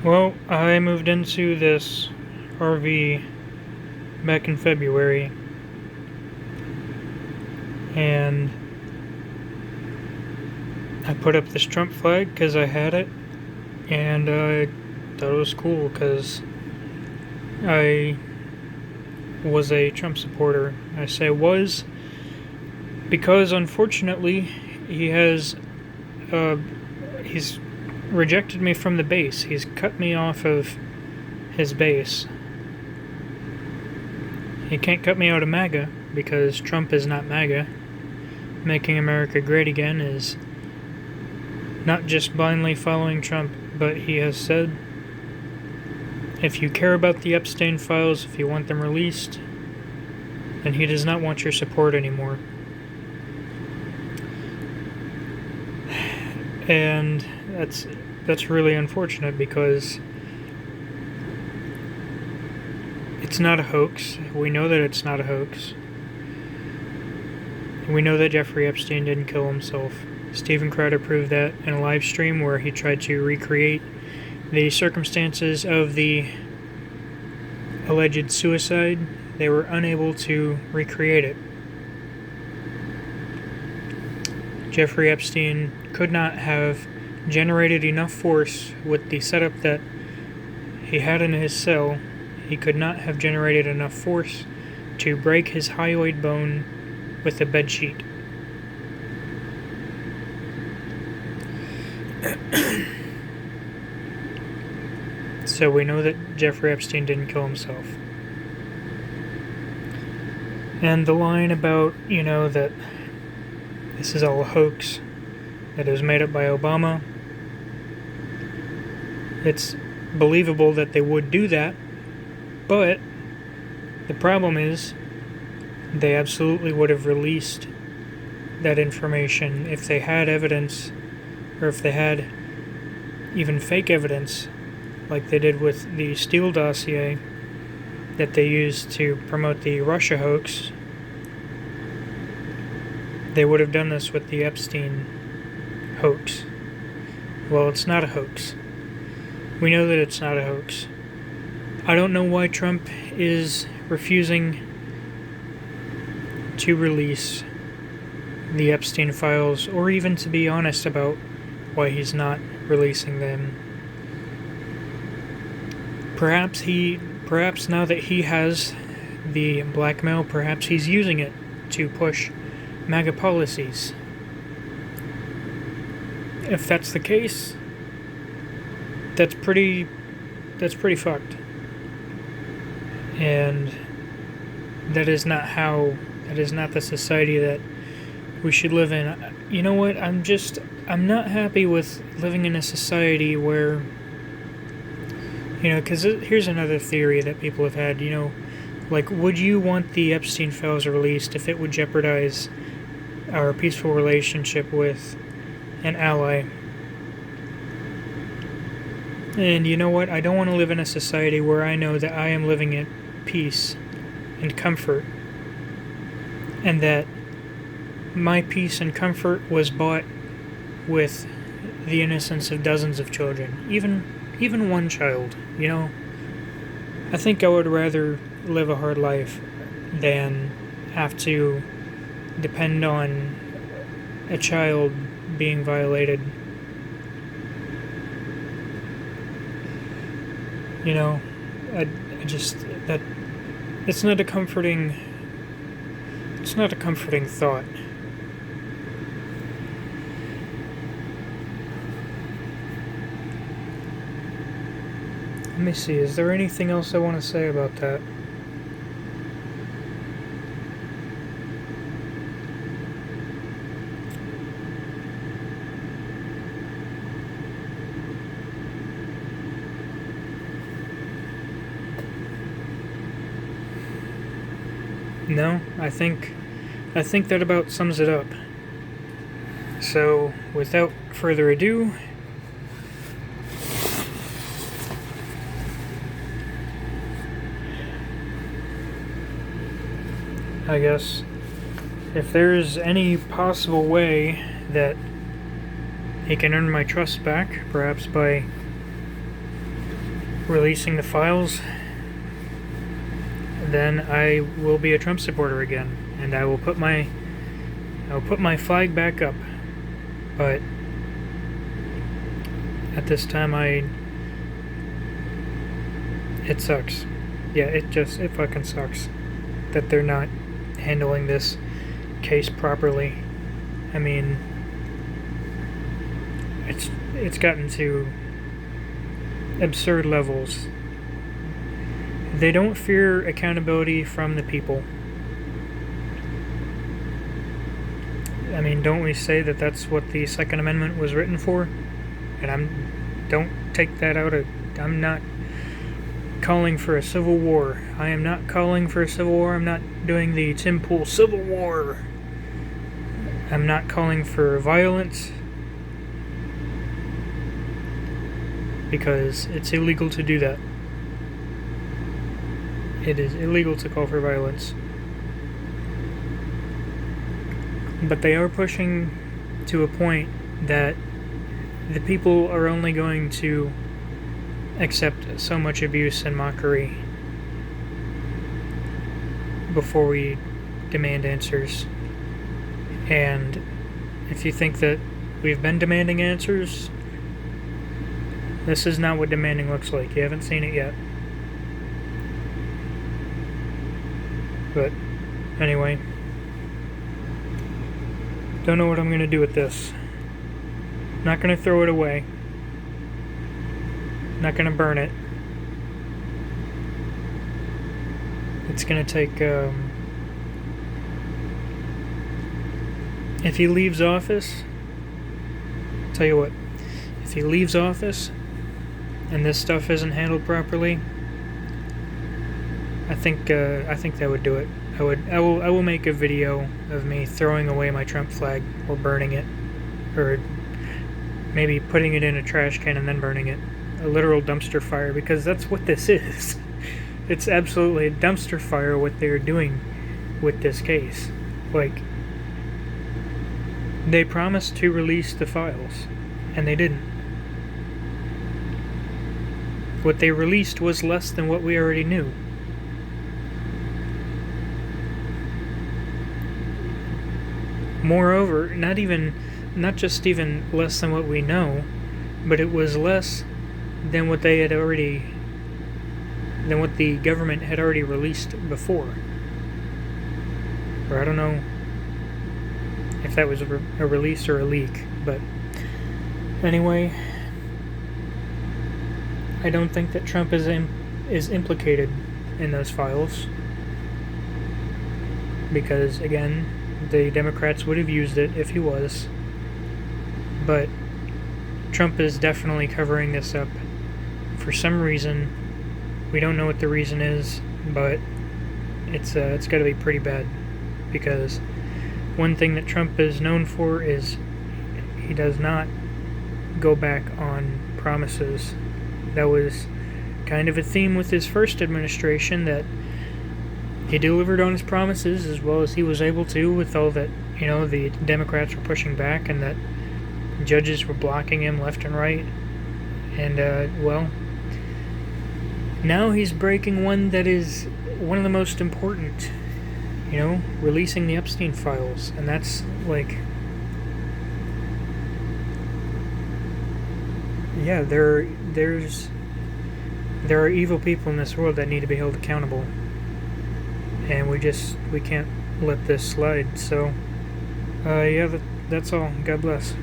Well, I moved into this RV back in February, and I put up this Trump flag because I had it, and I thought it was cool because I was a Trump supporter. I say was because unfortunately uh, he's rejected me from the base. He's cut me off of his base. He can't cut me out of MAGA because Trump is not MAGA. Making America great again is not just blindly following Trump, but he has said if you care about the Epstein files, if you want them released, then he does not want your support anymore. And that's really unfortunate because it's not a hoax. We know that it's not a hoax. We know that Jeffrey Epstein didn't kill himself. Steven Crowder proved that in a live stream where he tried to recreate the circumstances of the alleged suicide. They were unable to recreate it. Jeffrey Epstein could not have generated enough force with the setup that he had in his cell. He could not have generated enough force to break his hyoid bone with a bedsheet. So we know that Jeffrey Epstein didn't kill himself. And the line about, that this is all a hoax, that it was made up by Obama, it's believable that they would do that, but the problem is they absolutely would have released that information if they had evidence, or if they had even fake evidence, like they did with the Steele dossier that they used to promote the Russia hoax. They would have done this with the Epstein hoax. Well, it's not a hoax. We know that it's not a hoax. I don't know why Trump is refusing to release the Epstein files, or even to be honest about why he's not releasing them. Perhaps now that he has the blackmail, perhaps he's using it to push MAGA policies. If that's the case, that's pretty fucked. And that is not the society that we should live in. You know what? I'm not happy with living in a society where, because here's another theory that people have had, like, would you want the Epstein files released if it would jeopardize our peaceful relationship with an ally? And you know what? I don't want to live in a society where I know that I am living in peace and comfort, and that my peace and comfort was bought with the innocence of dozens of children, even one child. I think I would rather live a hard life than have to depend on a child being violated. It's not a comforting thought. Let me see, is there anything else I want to say about that? No, I think that about sums it up. So, without further ado, I guess if there's any possible way that he can earn my trust back, perhaps by releasing the files, then I will be a Trump supporter again, and I will put my flag back up. But at this time, it sucks. Yeah, it fucking sucks that they're not handling this case properly. I mean, it's gotten to absurd levels. They don't fear accountability from the people. I mean, don't we say that that's what the Second Amendment was written for? And don't take that out of... I'm not calling for a civil war. I am not calling for a civil war. I'm not doing the Tim Pool Civil War. I'm not calling for violence, because it's illegal to do that. It is illegal to call for violence. But they are pushing to a point that the people are only going to accept so much abuse and mockery before we demand answers. And if you think that we've been demanding answers, this is not what demanding looks like. You haven't seen it yet. But anyway, don't know what I'm going to do with this. Not going to throw it away. Not going to burn it. It's going to take... if he leaves office... Tell you what. If he leaves office and this stuff isn't handled properly, I think that would do it. I will make a video of me throwing away my Trump flag or burning it, or maybe putting it in a trash can and then burning it. A literal dumpster fire, because that's what this is. It's absolutely a dumpster fire what they're doing with this case. Like, they promised to release the files, and they didn't. What they released was less than what we already knew. Moreover, not just even less than what we know, but it was less than what they had already, than what the government had already released before. Or I don't know if that was a release or a leak, but anyway, I don't think that Trump is implicated in those files, because again, the Democrats would have used it if he was. But Trump is definitely covering this up for some reason. We don't know what the reason is, but it's got to be pretty bad, because one thing that Trump is known for is he does not go back on promises. That was kind of a theme with his first administration, that he delivered on his promises as well as he was able to, with all that, the Democrats were pushing back and that judges were blocking him left and right. And, well, now he's breaking one that is one of the most important, releasing the Epstein files. And that's, like, yeah, there are evil people in this world that need to be held accountable. And we can't let this slide. So, yeah, that's all. God bless.